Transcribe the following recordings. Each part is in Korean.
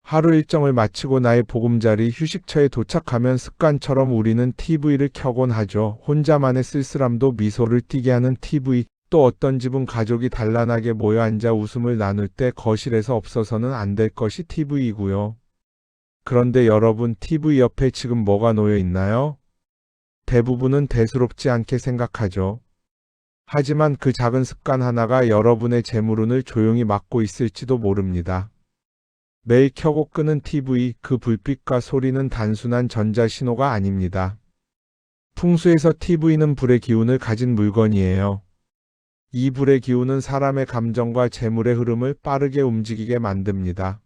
하루 일정을 마치고 나의 보금자리 휴식처에 도착하면 습관처럼 우리는 TV를 켜곤 하죠. 혼자만의 쓸쓸함도 미소를 띠게 하는 TV. 또 어떤 집은 가족이 단란하게 모여 앉아 웃음을 나눌 때 거실에서 없어서는 안 될 것이 TV이고요. 그런데 여러분, TV 옆에 지금 뭐가 놓여 있나요? 대부분은 대수롭지 않게 생각하죠. 하지만 그 작은 습관 하나가 여러분의 재물운을 조용히 막고 있을지도 모릅니다. 매일 켜고 끄는 TV, 그 불빛과 소리는 단순한 전자신호가 아닙니다. 풍수에서 TV는 불의 기운을 가진 물건이에요. 이 불의 기운은 사람의 감정과 재물의 흐름을 빠르게 움직이게 만듭니다.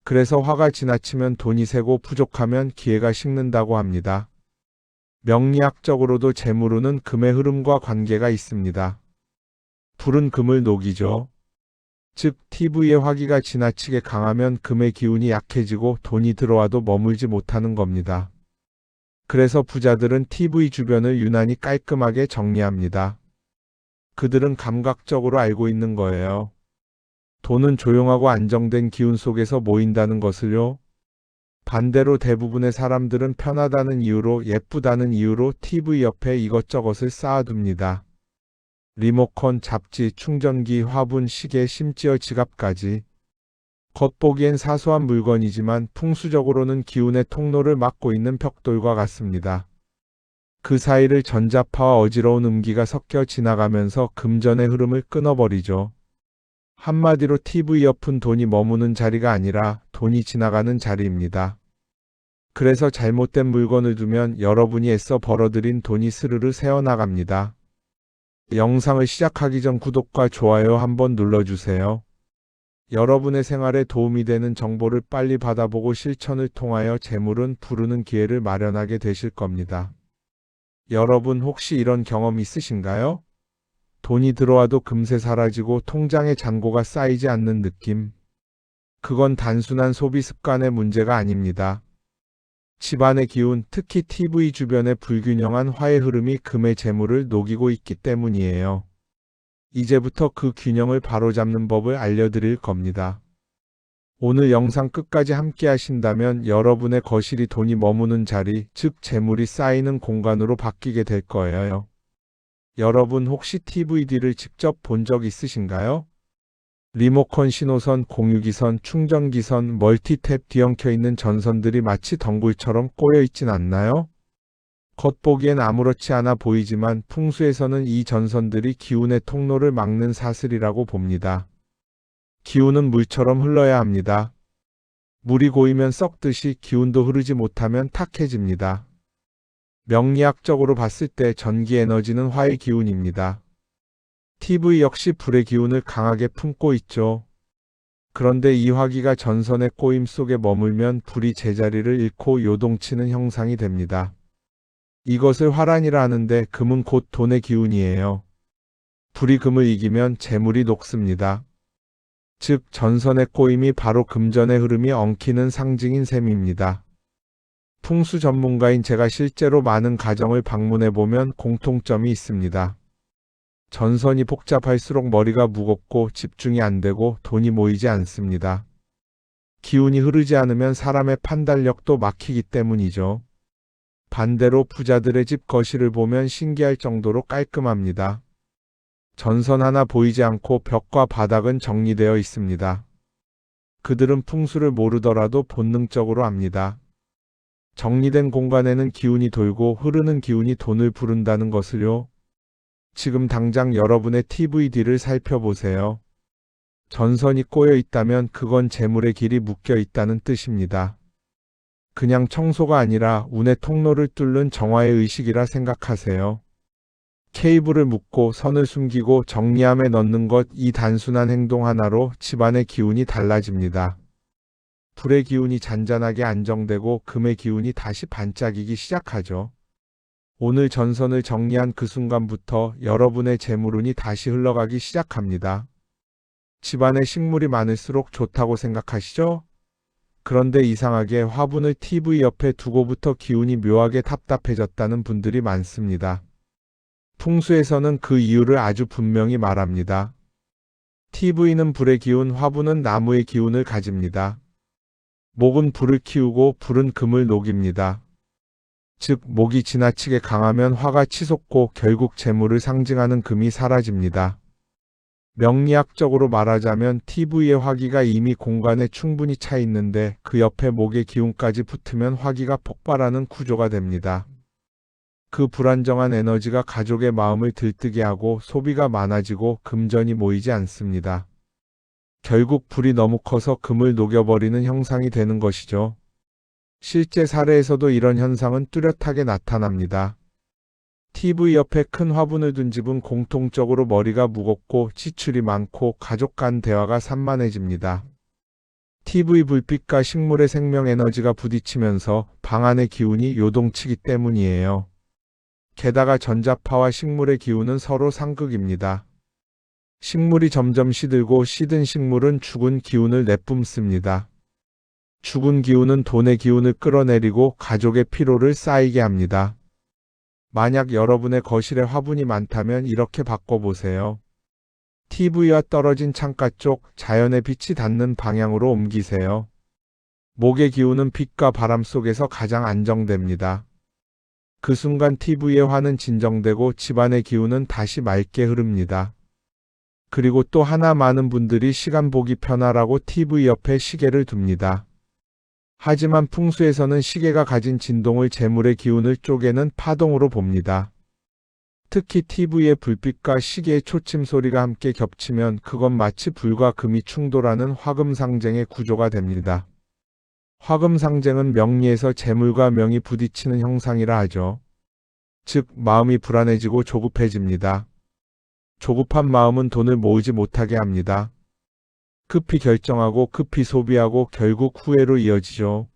그래서 화가 지나치면 돈이 새고 부족하면 기회가 식는다고 합니다. 명리학적으로도 재물운은 금의 흐름과 관계가 있습니다. 불은 금을 녹이죠. 즉, TV의 화기가 지나치게 강하면 금의 기운이 약해지고 돈이 들어와도 머물지 못하는 겁니다. 그래서 부자들은 TV 주변을 유난히 깔끔하게 정리합니다. 그들은 감각적으로 알고 있는 거예요. 돈은 조용하고 안정된 기운 속에서 모인다는 것을요. 반대로 대부분의 사람들은 편하다는 이유로, 예쁘다는 이유로 TV 옆에 이것저것을 쌓아둡니다. 리모컨, 잡지, 충전기, 화분, 시계, 심지어 지갑까지. 겉보기엔 사소한 물건이지만 풍수적으로는 기운의 통로를 막고 있는 벽돌과 같습니다. 그 사이를 전자파와 어지러운 음기가 섞여 지나가면서 금전의 흐름을 끊어버리죠. 한마디로 TV 옆은 돈이 머무는 자리가 아니라 돈이 지나가는 자리입니다. 그래서 잘못된 물건을 두면 여러분이 애써 벌어들인 돈이 스르르 새어나갑니다. 영상을 시작하기 전 구독과 좋아요 한번 눌러주세요. 여러분의 생활에 도움이 되는 정보를 빨리 받아보고 실천을 통하여 재물은 부르는 기회를 마련하게 되실 겁니다. 여러분, 혹시 이런 경험 있으신가요? 돈이 들어와도 금세 사라지고 통장에 잔고가 쌓이지 않는 느낌. 그건 단순한 소비 습관의 문제가 아닙니다. 집안의 기운, 특히 TV 주변의 불균형한 화의 흐름이 금의 재물을 녹이고 있기 때문이에요. 이제부터 그 균형을 바로잡는 법을 알려드릴 겁니다. 오늘 영상 끝까지 함께 하신다면 여러분의 거실이 돈이 머무는 자리, 즉 재물이 쌓이는 공간으로 바뀌게 될 거예요. 여러분, 혹시 TVD를 직접 본 적 있으신가요? 리모컨 신호선, 공유기선, 충전기선, 멀티탭 뒤엉켜 있는 전선들이 마치 덩굴처럼 꼬여 있진 않나요? 겉보기엔 아무렇지 않아 보이지만 풍수에서는 이 전선들이 기운의 통로를 막는 사슬이라고 봅니다. 기운은 물처럼 흘러야 합니다. 물이 고이면 썩듯이 기운도 흐르지 못하면 탁해집니다. 명리학적으로 봤을 때 전기 에너지는 화의 기운입니다. TV 역시 불의 기운을 강하게 품고 있죠. 그런데 이 화기가 전선의 꼬임 속에 머물면 불이 제자리를 잃고 요동치는 형상이 됩니다. 이것을 화란이라 하는데 금은 곧 돈의 기운이에요. 불이 금을 이기면 재물이 녹습니다. 즉, 전선의 꼬임이 바로 금전의 흐름이 엉키는 상징인 셈입니다. 풍수 전문가인 제가 실제로 많은 가정을 방문해보면 공통점이 있습니다. 전선이 복잡할수록 머리가 무겁고 집중이 안 되고 돈이 모이지 않습니다. 기운이 흐르지 않으면 사람의 판단력도 막히기 때문이죠. 반대로 부자들의 집 거실을 보면 신기할 정도로 깔끔합니다. 전선 하나 보이지 않고 벽과 바닥은 정리되어 있습니다. 그들은 풍수를 모르더라도 본능적으로 압니다. 정리된 공간에는 기운이 돌고 흐르는 기운이 돈을 부른다는 것을요. 지금 당장 여러분의 TVD를 살펴보세요. 전선이 꼬여 있다면 그건 재물의 길이 묶여 있다는 뜻입니다. 그냥 청소가 아니라 운의 통로를 뚫는 정화의 의식이라 생각하세요. 케이블을 묶고 선을 숨기고 정리함에 넣는 것, 이 단순한 행동 하나로 집안의 기운이 달라집니다. 불의 기운이 잔잔하게 안정되고 금의 기운이 다시 반짝이기 시작하죠. 오늘 전선을 정리한 그 순간부터 여러분의 재물운이 다시 흘러가기 시작합니다. 집안에 식물이 많을수록 좋다고 생각하시죠? 그런데 이상하게 화분을 TV 옆에 두고부터 기운이 묘하게 답답해졌다는 분들이 많습니다. 풍수에서는 그 이유를 아주 분명히 말합니다. TV는 불의 기운, 화분은 나무의 기운을 가집니다. 목은 불을 키우고 불은 금을 녹입니다. 즉, 목이 지나치게 강하면 화가 치솟고 결국 재물을 상징하는 금이 사라집니다. 명리학적으로 말하자면 TV의 화기가 이미 공간에 충분히 차 있는데 그 옆에 목의 기운까지 붙으면 화기가 폭발하는 구조가 됩니다. 그 불안정한 에너지가 가족의 마음을 들뜨게 하고 소비가 많아지고 금전이 모이지 않습니다. 결국 불이 너무 커서 금을 녹여버리는 형상이 되는 것이죠. 실제 사례에서도 이런 현상은 뚜렷하게 나타납니다. TV 옆에 큰 화분을 둔 집은 공통적으로 머리가 무겁고 지출이 많고 가족 간 대화가 산만해집니다. TV 불빛과 식물의 생명 에너지가 부딪히면서 방 안의 기운이 요동치기 때문이에요. 게다가 전자파와 식물의 기운은 서로 상극입니다. 식물이 점점 시들고 시든 식물은 죽은 기운을 내뿜습니다. 죽은 기운은 돈의 기운을 끌어내리고 가족의 피로를 쌓이게 합니다. 만약 여러분의 거실에 화분이 많다면 이렇게 바꿔보세요. TV와 떨어진 창가 쪽 자연의 빛이 닿는 방향으로 옮기세요. 목의 기운은 빛과 바람 속에서 가장 안정됩니다. 그 순간 TV의 화는 진정되고 집안의 기운은 다시 맑게 흐릅니다. 그리고 또 하나, 많은 분들이 시간 보기 편하라고 TV 옆에 시계를 둡니다. 하지만 풍수에서는 시계가 가진 진동을 재물의 기운을 쪼개는 파동으로 봅니다. 특히 TV의 불빛과 시계의 초침 소리가 함께 겹치면 그건 마치 불과 금이 충돌하는 화금상쟁의 구조가 됩니다. 화금상쟁은 명리에서 재물과 명이 부딪히는 형상이라 하죠. 즉, 마음이 불안해지고 조급해집니다. 조급한 마음은 돈을 모으지 못하게 합니다. 급히 결정하고 급히 소비하고 결국 후회로 이어지죠.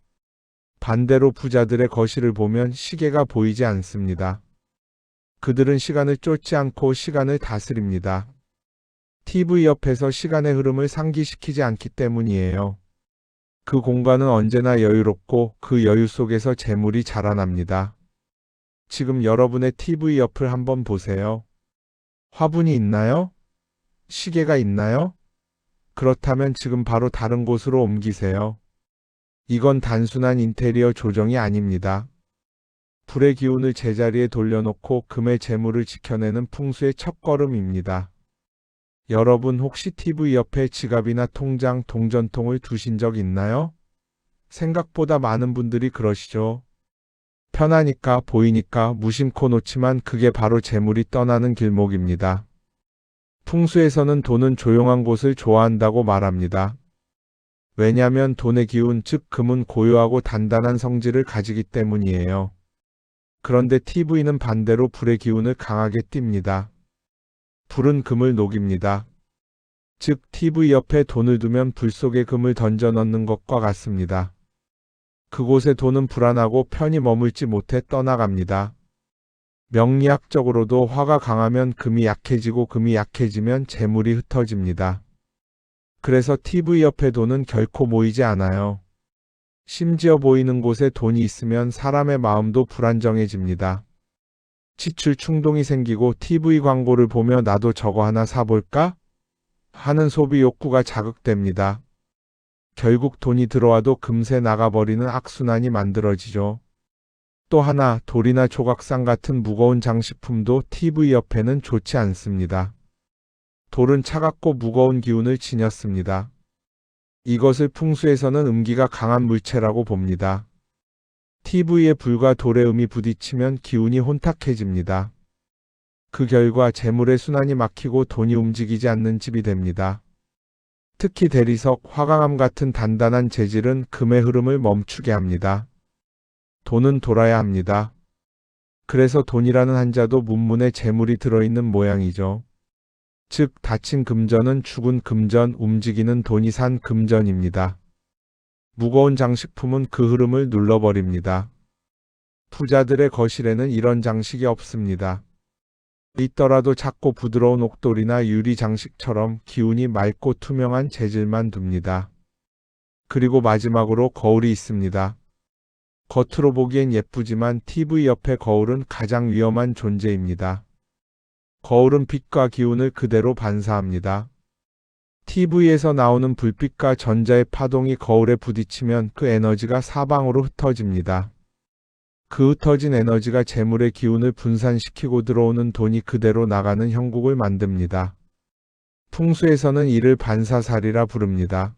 반대로 부자들의 거실을 보면 시계가 보이지 않습니다. 그들은 시간을 쫓지 않고 시간을 다스립니다. TV 옆에서 시간의 흐름을 상기시키지 않기 때문이에요. 그 공간은 언제나 여유롭고 그 여유 속에서 재물이 자라납니다. 지금 여러분의 TV 옆을 한번 보세요. 화분이 있나요? 시계가 있나요? 그렇다면 지금 바로 다른 곳으로 옮기세요. 이건 단순한 인테리어 조정이 아닙니다. 불의 기운을 제자리에 돌려놓고 금의 재물을 지켜내는 풍수의 첫걸음입니다. 여러분 혹시 TV 옆에 지갑이나 통장, 동전통을 두신 적 있나요? 생각보다 많은 분들이 그러시죠. 편하니까, 보이니까 무심코 놓지만 그게 바로 재물이 떠나는 길목입니다. 풍수에서는 돈은 조용한 곳을 좋아한다고 말합니다. 왜냐하면 돈의 기운, 즉 금은 고요하고 단단한 성질을 가지기 때문이에요. 그런데 TV는 반대로 불의 기운을 강하게 띱니다. 불은 금을 녹입니다. 즉 TV 옆에 돈을 두면 불 속에 금을 던져 넣는 것과 같습니다. 그곳에 돈은 불안하고 편히 머물지 못해 떠나갑니다. 명리학적으로도 화가 강하면 금이 약해지고 금이 약해지면 재물이 흩어집니다. 그래서 TV 옆에 돈은 결코 모이지 않아요. 심지어 보이는 곳에 돈이 있으면 사람의 마음도 불안정해집니다. 지출 충동이 생기고 TV 광고를 보며 나도 저거 하나 사볼까? 하는 소비 욕구가 자극됩니다. 결국 돈이 들어와도 금세 나가버리는 악순환이 만들어지죠. 또 하나, 돌이나 조각상 같은 무거운 장식품도 TV 옆에는 좋지 않습니다. 돌은 차갑고 무거운 기운을 지녔습니다. 이것을 풍수에서는 음기가 강한 물체라고 봅니다. TV의 불과 돌의 음이 부딪히면 기운이 혼탁해집니다. 그 결과 재물의 순환이 막히고 돈이 움직이지 않는 집이 됩니다. 특히 대리석, 화강암 같은 단단한 재질은 금의 흐름을 멈추게 합니다. 돈은 돌아야 합니다. 그래서 돈이라는 한자도 문문에 재물이 들어있는 모양이죠. 즉 닫힌 금전은 죽은 금전, 움직이는 돈이 산 금전입니다. 무거운 장식품은 그 흐름을 눌러버립니다. 부자들의 거실에는 이런 장식이 없습니다. 있더라도 작고 부드러운 옥돌이나 유리 장식처럼 기운이 맑고 투명한 재질만 둡니다. 그리고 마지막으로 거울이 있습니다. 겉으로 보기엔 예쁘지만 TV 옆에 거울은 가장 위험한 존재입니다. 거울은 빛과 기운을 그대로 반사합니다. TV에서 나오는 불빛과 전자의 파동이 거울에 부딪히면 그 에너지가 사방으로 흩어집니다. 그 흩어진 에너지가 재물의 기운을 분산시키고 들어오는 돈이 그대로 나가는 형국을 만듭니다. 풍수에서는 이를 반사살이라 부릅니다.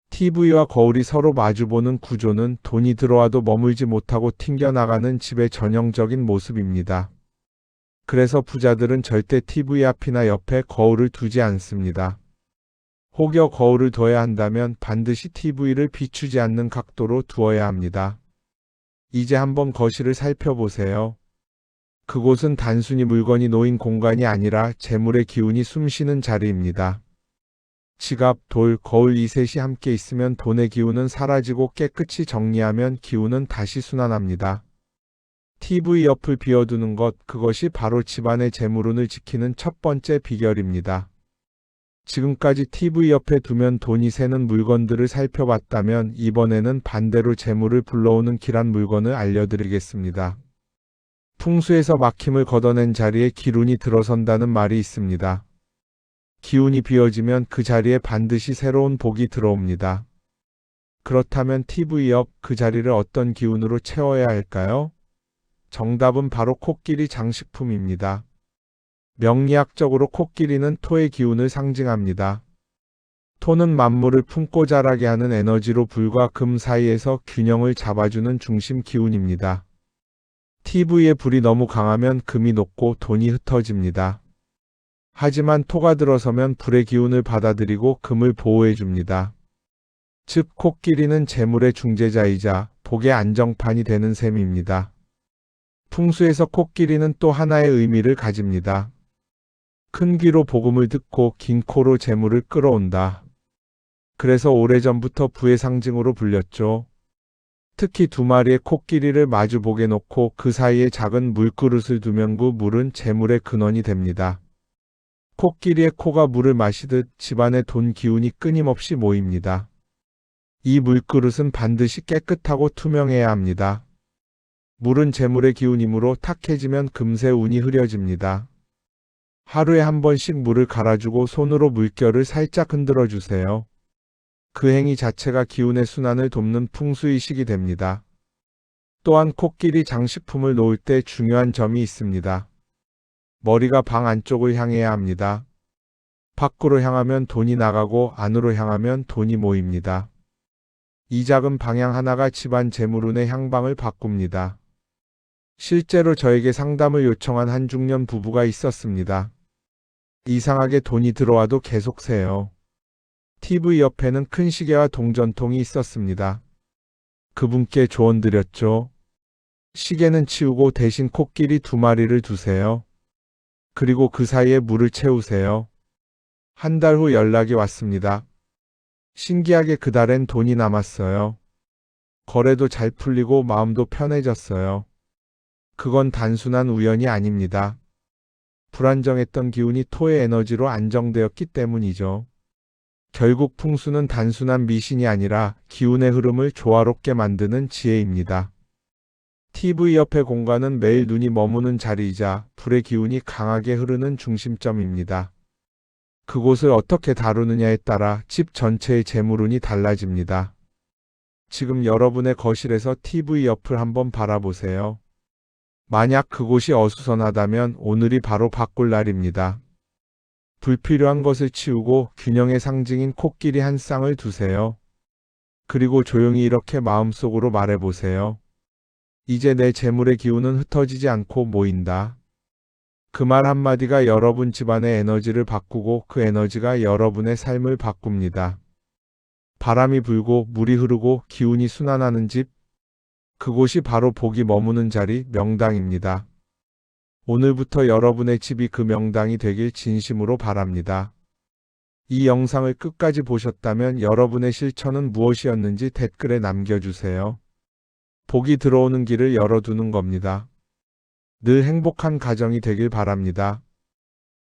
TV와 거울이 서로 마주보는 구조는 돈이 들어와도 머물지 못하고 튕겨나가는 집의 전형적인 모습입니다. 그래서 부자들은 절대 TV 앞이나 옆에 거울을 두지 않습니다. 혹여 거울을 둬야 한다면 반드시 TV를 비추지 않는 각도로 두어야 합니다. 이제 한번 거실을 살펴보세요. 그곳은 단순히 물건이 놓인 공간이 아니라 재물의 기운이 숨쉬는 자리입니다. 지갑, 돌, 거울 이 셋이 함께 있으면 돈의 기운은 사라지고 깨끗이 정리하면 기운은 다시 순환합니다. TV 옆을 비워두는 것, 그것이 바로 집안의 재물운을 지키는 첫 번째 비결입니다. 지금까지 TV 옆에 두면 돈이 새는 물건들을 살펴봤다면 이번에는 반대로 재물을 불러오는 길한 물건을 알려드리겠습니다. 풍수에서 막힘을 걷어낸 자리에 기운이 들어선다는 말이 있습니다. 기운이 비어지면 그 자리에 반드시 새로운 복이 들어옵니다. 그렇다면 TV 옆 그 자리를 어떤 기운으로 채워야 할까요? 정답은 바로 코끼리 장식품입니다. 명리학적으로 코끼리는 토의 기운을 상징합니다. 토는 만물을 품고 자라게 하는 에너지로 불과 금 사이에서 균형을 잡아주는 중심 기운입니다. TV의 불이 너무 강하면 금이 녹고 돈이 흩어집니다. 하지만 토가 들어서면 불의 기운을 받아들이고 금을 보호해줍니다. 즉 코끼리는 재물의 중재자이자 복의 안정판이 되는 셈입니다. 풍수에서 코끼리는 또 하나의 의미를 가집니다. 큰 귀로 복음을 듣고 긴 코로 재물을 끌어온다. 그래서 오래전부터 부의 상징으로 불렸죠. 특히 두 마리의 코끼리를 마주보게 놓고 그 사이에 작은 물그릇을 두면 그 물은 재물의 근원이 됩니다. 코끼리의 코가 물을 마시듯 집안의 돈 기운이 끊임없이 모입니다. 이 물그릇은 반드시 깨끗하고 투명해야 합니다. 물은 재물의 기운이므로 탁해지면 금세 운이 흐려집니다. 하루에 한 번씩 물을 갈아주고 손으로 물결을 살짝 흔들어 주세요. 그 행위 자체가 기운의 순환을 돕는 풍수의식이 됩니다. 또한 코끼리 장식품을 놓을 때 중요한 점이 있습니다. 머리가 방 안쪽을 향해야 합니다. 밖으로 향하면 돈이 나가고 안으로 향하면 돈이 모입니다. 이 작은 방향 하나가 집안 재물운의 향방을 바꿉니다. 실제로 저에게 상담을 요청한 한 중년 부부가 있었습니다. 이상하게 돈이 들어와도 계속 새요. TV 옆에는 큰 시계와 동전통이 있었습니다. 그분께 조언 드렸죠. 시계는 치우고 대신 코끼리 두 마리를 두세요. 그리고 그 사이에 물을 채우세요. 한 달 후 연락이 왔습니다. 신기하게 그달엔 돈이 남았어요. 거래도 잘 풀리고 마음도 편해졌어요. 그건 단순한 우연이 아닙니다. 불안정했던 기운이 토의 에너지로 안정되었기 때문이죠. 결국 풍수는 단순한 미신이 아니라 기운의 흐름을 조화롭게 만드는 지혜입니다. TV 옆의 공간은 매일 눈이 머무는 자리이자 불의 기운이 강하게 흐르는 중심점입니다. 그곳을 어떻게 다루느냐에 따라 집 전체의 재물운이 달라집니다. 지금 여러분의 거실에서 TV 옆을 한번 바라보세요. 만약 그곳이 어수선하다면 오늘이 바로 바꿀 날입니다. 불필요한 것을 치우고 균형의 상징인 코끼리 한 쌍을 두세요. 그리고 조용히 이렇게 마음속으로 말해보세요. 이제 내 재물의 기운은 흩어지지 않고 모인다. 그 말 한마디가 여러분 집안의 에너지를 바꾸고 그 에너지가 여러분의 삶을 바꿉니다. 바람이 불고 물이 흐르고 기운이 순환하는 집, 그곳이 바로 복이 머무는 자리, 명당입니다. 오늘부터 여러분의 집이 그 명당이 되길 진심으로 바랍니다. 이 영상을 끝까지 보셨다면 여러분의 실천은 무엇이었는지 댓글에 남겨주세요. 복이 들어오는 길을 열어두는 겁니다. 늘 행복한 가정이 되길 바랍니다.